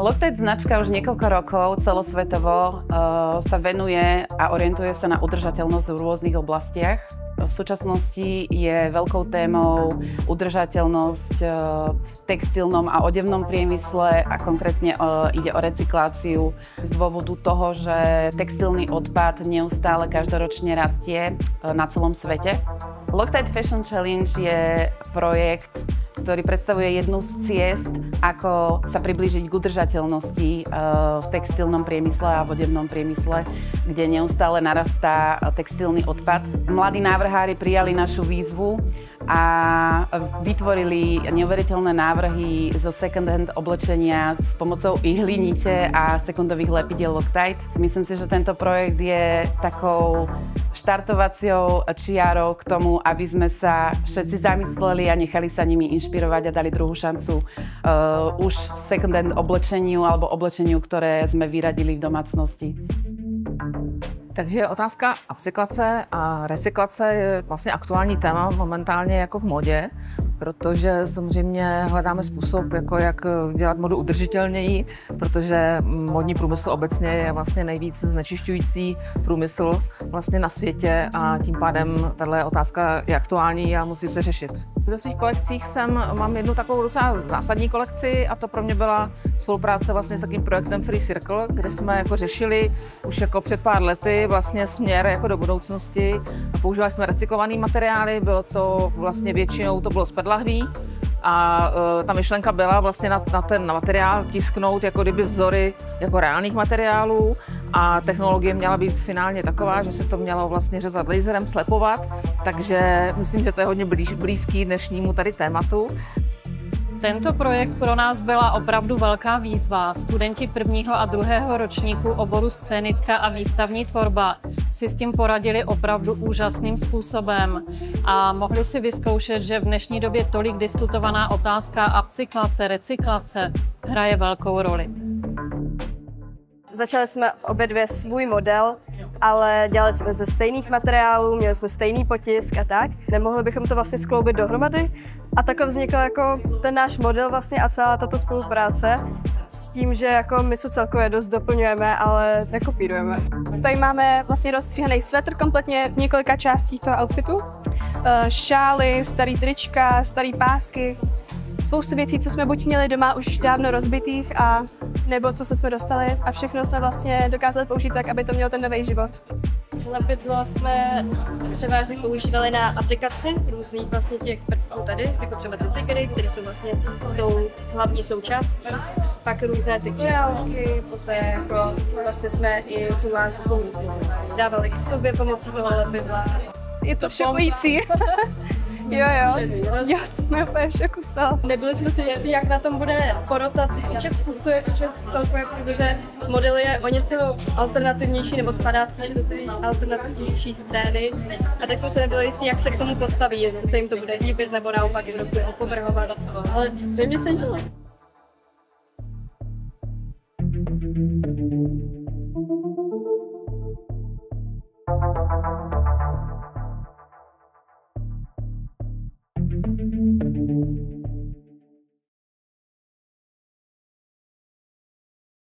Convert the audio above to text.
Loctite značka už niekoľko rokov celosvetovo sa venuje a orientuje sa na udržateľnosť v rôznych oblastiach. V súčasnosti je veľkou témou udržateľnosť v textilnom a odevnom priemysle a konkrétne ide o recykláciu z dôvodu toho, že textilný odpad neustále každoročne rastie na celom svete. Loctite Fashion Challenge je projekt, ktorý predstavuje jednu z ciest, ako sa priblížiť k udržateľnosti v textilnom priemysle a v odevnom priemysle, kde neustále narastá textilný odpad. Mladí návrhári prijali našu výzvu a vytvorili neuveriteľné návrhy zo second-hand oblečenia s pomocou ihly, a sekundových lepidiel Loctite. Myslím si, že tento projekt je takou štartovaciou čiarou k tomu, aby sme sa všetci zamysleli a nechali sa nimi inšpirovať a dali druhú šancu už second-hand oblečeniu alebo oblečeniu, ktoré sme vyradili v domácnosti. Takže otázka upcyklace a recyklace je vlastně aktuální téma momentálně jako v modě, protože samozřejmě hledáme způsob, jako jak dělat modu udržitelněji, protože modní průmysl obecně je vlastně nejvíc znečišťující průmysl vlastně na světě a tím pádem tato otázka je aktuální a musí se řešit. Ve svých kolekcích mám jednu takovou docela zásadní kolekci a to pro mě byla spolupráce vlastně s takým projektem Free Circle, kde jsme jako řešili už jako před pár lety vlastně směr jako do budoucnosti. Používali jsme recyklované materiály, bylo to vlastně většinou to bylo z PET-lahví a ta myšlenka byla vlastně na ten materiál tisknout jako kdyby vzory jako reálných materiálů a technologie měla být finálně taková, že se to mělo vlastně řezat laserem, slepovat, takže myslím, že to je hodně blízký dnešnímu tady tématu. Tento projekt pro nás byla opravdu velká výzva. Studenti prvního a druhého ročníku oboru scénická a výstavní tvorba si s tím poradili opravdu úžasným způsobem a mohli si vyzkoušet, že v dnešní době tolik diskutovaná otázka upcyklace, recyklace hraje velkou roli. Začali jsme obě dvě svůj model, ale dělali jsme ze stejných materiálů, měli jsme stejný potisk a tak. Nemohli bychom to vlastně skloubit dohromady a takhle vznikl jako ten náš model vlastně a celá tato spolupráce s tím, že jako my se celkově dost doplňujeme, ale nekopírujeme. Tady máme vlastně rozstříhaný svetr kompletně v několika částích toho outfitu. Šály, starý trička, starý pásky. Spoustu věcí, co jsme buď měli doma už dávno rozbitých, a nebo co jsme dostali a všechno jsme vlastně dokázali použít tak, aby to mělo ten nový život. Lepidlo jsme převážně používali na aplikaci různých vlastně těch prvků tady, jako třeba ty triggery, které jsou vlastně tou hlavní součástí. Pak různé ty korálky, poté jako vlastně jsme i tu látku dávali k sobě pomocí toho lepidla. Je to šokující. Jo, já jsme úplně v šoku z toho. Nebyli jsme si jistí, jak na tom bude porota, co se týče vkusu, jakože celkově, protože model je o něco alternativnější, nebo spadá spíš do ty alternativnější scény. A tak jsme se nebyli jistí, jak se k tomu postaví, jestli se jim to bude líbit, nebo naopak trochu opovrhovat. Ale zřejmě se jim to.